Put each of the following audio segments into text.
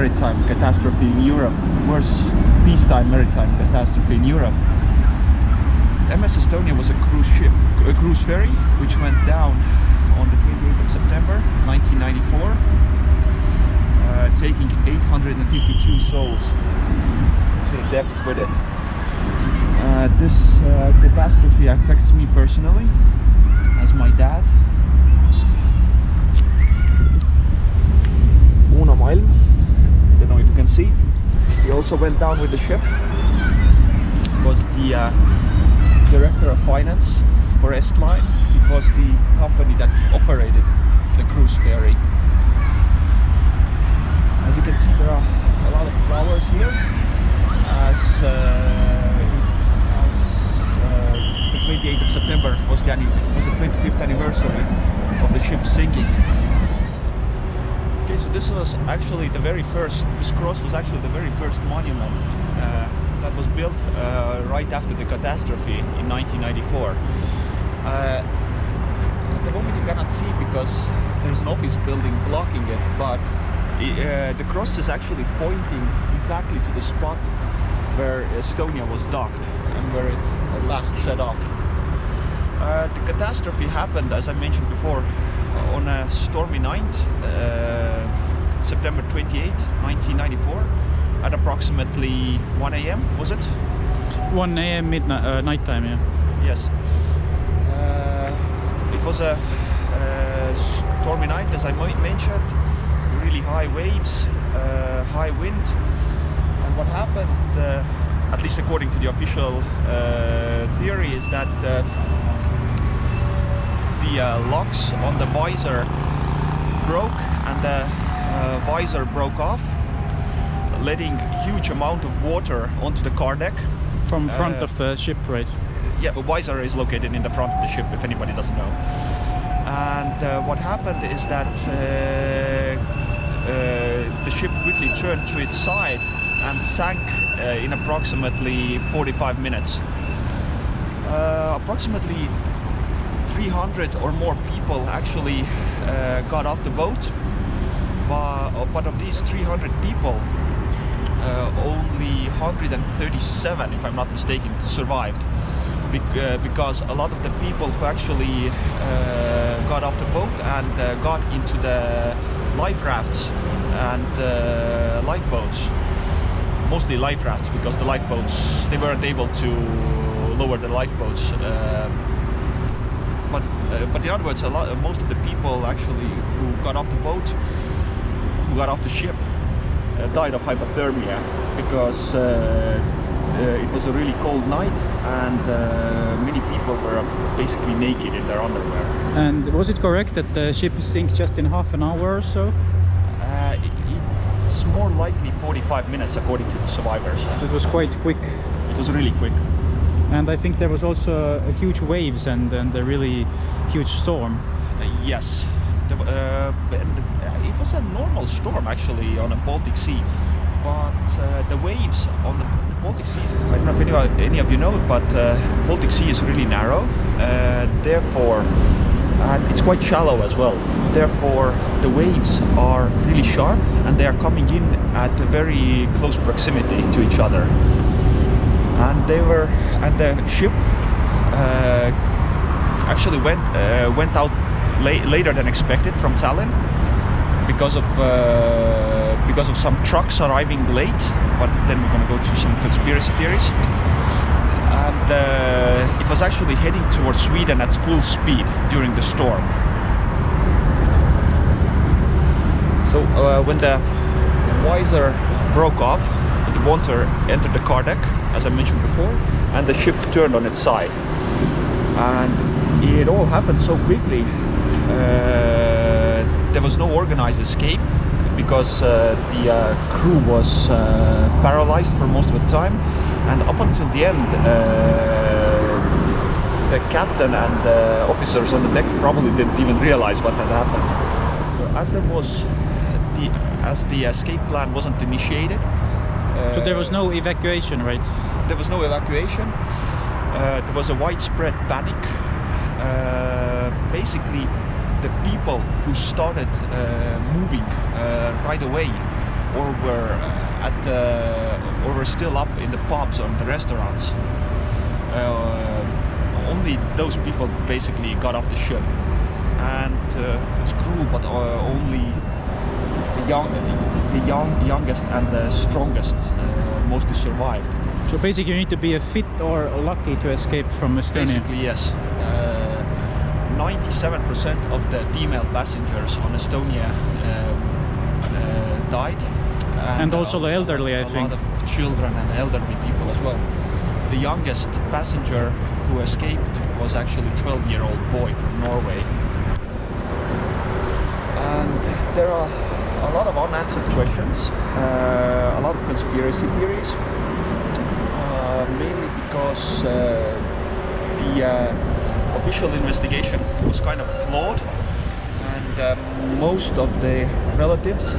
maritime catastrophe in Europe, worst peacetime maritime catastrophe in Europe. MS Estonia was a cruise ferry, which went down on the 28th of September 1994, taking 852 souls to the depth with it. This catastrophe affects me personally, as my dad. I don't know if you can see. He also went down with the ship. He was the director of finance for Estline. It was the company that operated the cruise ferry. As you can see, there are a lot of flowers here, as the 28th of September was the 25th anniversary of the ship sinking. Okay, so this was actually the very first, this cross was actually the very first monument that was built right after the catastrophe in 1994. At the moment you cannot see because there's an office building blocking it, but the cross is actually pointing exactly to the spot where Estonia was docked and where it last set off. The catastrophe happened, as I mentioned before, on a stormy night, September 28, 1994, at approximately 1 a.m. was it? 1 a.m. midnight, nighttime, yeah. Yes. It was a stormy night, as I mentioned, really high waves, high wind, and what happened, at least according to the official theory, is that the locks on the visor broke and the visor broke off, letting huge amount of water onto the car deck. From front of the ship, right? Yeah, the visor is located in the front of the ship, if anybody doesn't know. And what happened is that the ship quickly turned to its side and sank in approximately 45 minutes. Approximately 300 or more people actually got off the boat, but of these 300 people, only 137, if I'm not mistaken, survived, because a lot of the people who actually got off the boat and got into the life rafts and lifeboats, mostly life rafts, because the lifeboats, they weren't able to lower the lifeboats. But in other words, most of the people actually who got off the boat, who got off the ship, died of hypothermia, because it was a really cold night and many people were basically naked in their underwear. And was it correct that the ship sinks just in half an hour or so? It's more likely 45 minutes according to the survivors. So it was quite quick. It was really quick. And I think there was also a huge waves and a really huge storm. Yes, it was a normal storm actually on the Baltic Sea, but the waves on the Baltic Sea, I don't know if any of you know, but Baltic Sea is really narrow, therefore, and it's quite shallow as well. Therefore, the waves are really sharp and they are coming in at a very close proximity to each other. And the ship actually went out later than expected from Tallinn because of some trucks arriving late. But then we're going to go to some conspiracy theories. And it was actually heading towards Sweden at full speed during the storm. So when the visor broke off, the water entered the car deck, as I mentioned before, and the ship turned on its side. And it all happened so quickly. There was no organized escape because the crew was paralyzed for most of the time, and up until the end, the captain and the officers on the deck probably didn't even realize what had happened. As the escape plan wasn't initiated. So there was no evacuation, right? There was no evacuation. There was a widespread panic. Basically, the people who started moving right away or were or were still up in the pubs or the restaurants. Only those people basically got off the ship, and it's cruel, but only the youngest and the strongest mostly survived. So basically, you need to be a fit or lucky to escape from Estonia. Basically, yes. 97% of the female passengers on Estonia died, and also the elderly, I think. A lot of children and elderly people as well. The youngest passenger who escaped was actually a 12-year-old boy from Norway. And there are a lot of unanswered questions, a lot of conspiracy theories, mainly because the official investigation was kind of flawed, and most of the relatives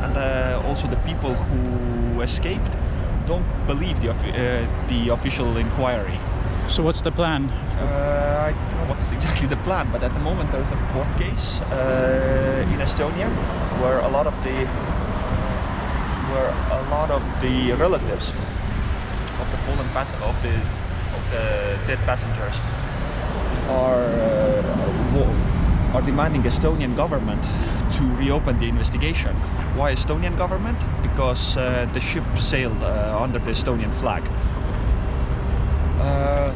and also the people who escaped don't believe the official inquiry. So what's the plan? I don't know what's exactly the plan, but at the moment there's a court case in Estonia where a lot of the relatives of the fallen of the dead passengers are demanding Estonian government to reopen the investigation. Why Estonian government? Because the ship sailed under the Estonian flag.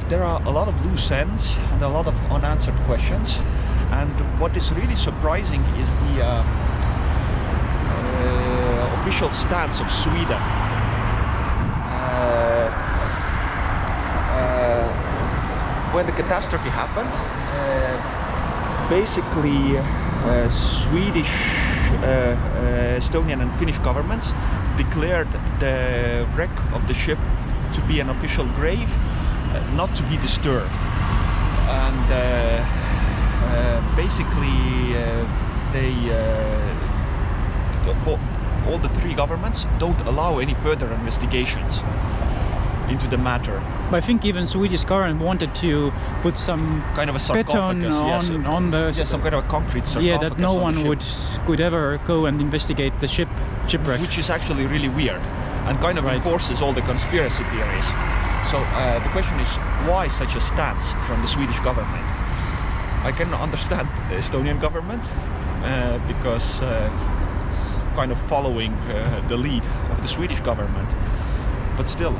There are a lot of loose ends and a lot of unanswered questions, and what is really surprising is the official stance of Sweden. When the catastrophe happened, basically Swedish, Estonian and Finnish governments declared the wreck of the ship to be an official grave, not to be disturbed. And basically all the three governments don't allow any further investigations into the matter. But I think even Swedish government wanted to put some kind of a beton sarcophagus, on the some kind of a concrete sarcophagus. Yeah, that no one could ever go and investigate the shipwreck. Which is actually really weird and kind of reinforces all the conspiracy theories. So the question is, why such a stance from the Swedish government? I can understand the Estonian government because it's kind of following the lead of the Swedish government. But still,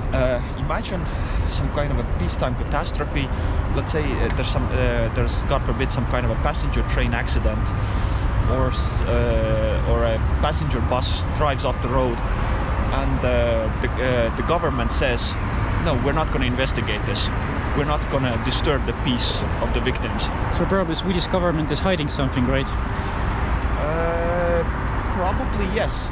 imagine some kind of a peacetime catastrophe. Let's say there's God forbid some kind of a passenger train accident, or a passenger bus drives off the road, and the government says, no, we're not going to investigate this. We're not going to disturb the peace of the victims. So probably the Swedish government is hiding something, right? Probably yes.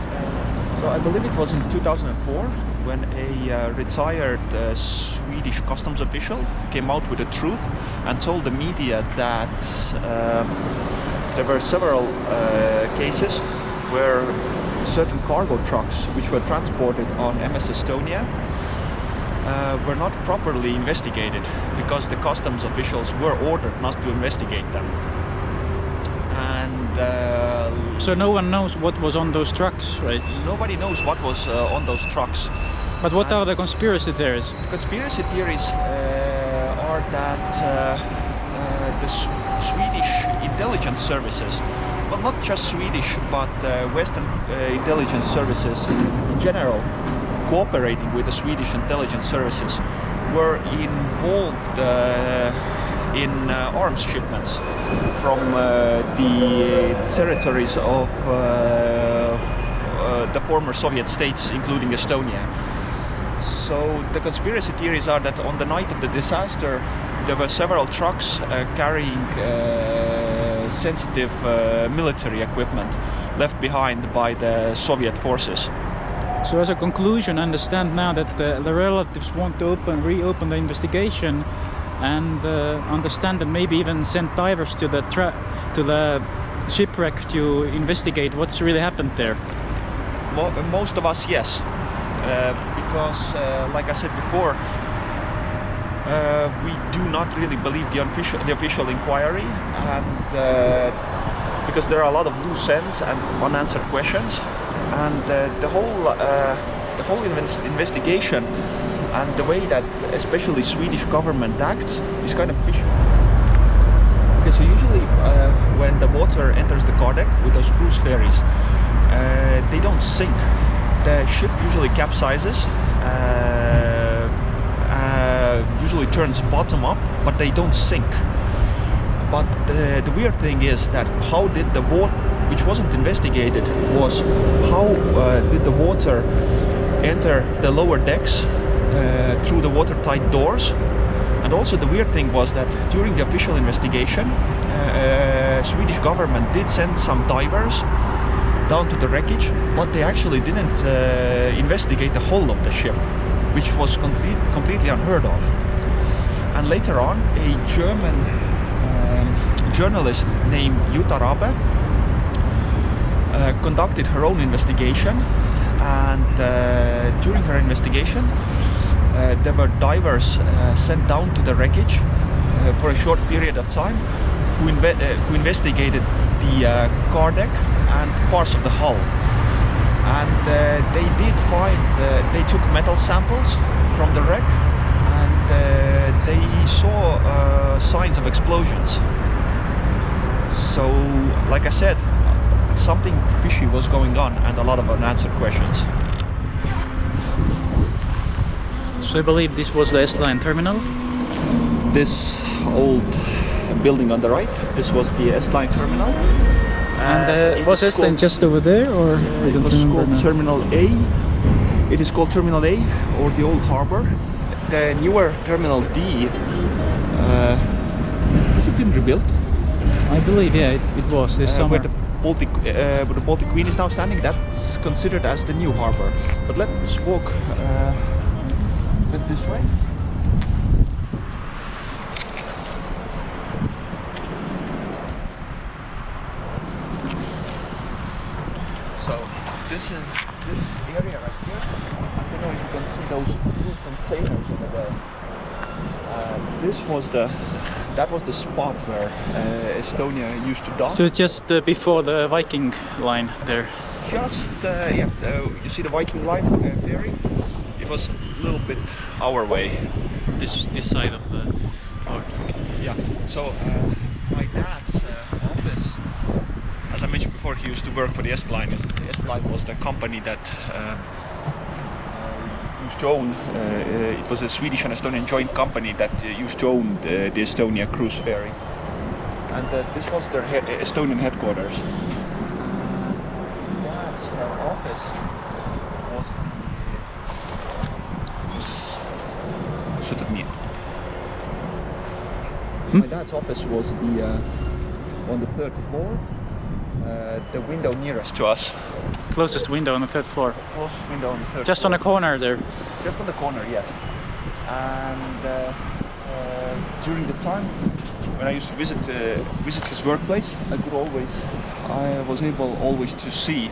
So I believe it was in 2004 when a retired Swedish customs official came out with the truth and told the media that there were several cases where certain cargo trucks which were transported on MS Estonia were not properly investigated because the customs officials were ordered not to investigate them. And so no one knows what was on those trucks, right? Nobody knows what was on those trucks. But what are the conspiracy theories? The conspiracy theories are that the Swedish intelligence services, well, not just Swedish, but Western intelligence services in general, cooperating with the Swedish intelligence services, were involved in arms shipments from the territories of the former Soviet states, including Estonia. So the conspiracy theories are that on the night of the disaster there were several trucks carrying sensitive military equipment left behind by the Soviet forces. So as a conclusion, I understand now that the relatives want to reopen the investigation and understand that maybe even send divers to the shipwreck to investigate what's really happened there. Most of us, yes, because like I said before, we do not really believe the official inquiry, and because there are a lot of loose ends and unanswered questions, and the whole investigation and the way that especially Swedish government acts is kind of fishy. Okay, so usually when the water enters the car deck with those cruise ferries, they don't sink. The ship usually capsizes, usually turns bottom up, but they don't sink. But the weird thing is that how did the water, which wasn't investigated, was how did the water enter the lower decks through the watertight doors. And also the weird thing was that during the official investigation, Swedish government did send some divers down to the wreckage, but they actually didn't investigate the hull of the ship, which was completely unheard of. And later on, a German journalist named Jutta Rabe conducted her own investigation, and during her investigation there were divers sent down to the wreckage for a short period of time who investigated the car deck and parts of the hull. And they did find, they took metal samples from the wreck, and they saw signs of explosions. So, like I said, something fishy was going on and a lot of unanswered questions. So I believe this was the S-Line terminal? This old building on the right, this was the S-Line terminal. And was S-Line just over there, or it was called Terminal A. It is called Terminal A, or the old harbor. The newer Terminal D, has it been rebuilt? I believe, yeah, it was this summer. Where the Baltic Queen is now standing, that's considered as the new harbor. But let's walk a bit this way. So this area right here, I don't know if you can see those blue containers over there. That was the spot where Estonia used to dock. So just before the Viking line there. Just you see the Viking line ferry. It was a little bit our way. This side of the port. Yeah. So my dad's office, as I mentioned before, he used to work for the S-Line. The S-Line was the company that used to own, it was a Swedish and Estonian joint company that used to own the Estonia cruise ferry. And this was their Estonian headquarters. Dad's office was My dad's office was on the third floor. The window nearest to us. Closest window on the third floor. Closest window on the third Just floor. on the corner there. Just on the corner, yes. And during the time when I used to visit his workplace, I was able always to see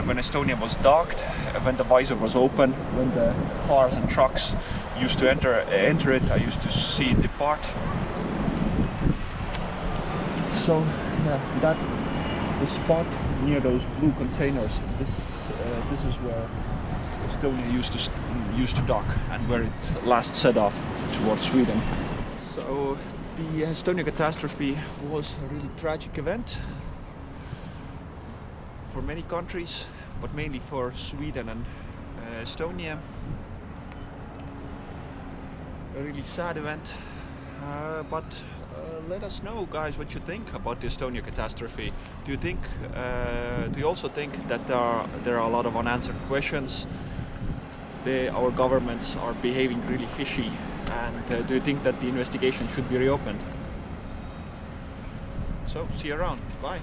when Estonia was docked, when the visor was open, when the cars and trucks used to enter it. I used to see it depart. So yeah, the spot near those blue containers, this is where Estonia used to dock and where it last set off towards Sweden. So the Estonia catastrophe was a really tragic event for many countries, but mainly for Sweden and Estonia. A really sad event, but let us know, guys, what you think about the Estonia catastrophe. Do you also think that there are a lot of unanswered questions? Our governments are behaving really fishy, and do you think that the investigation should be reopened? So see you around. Bye.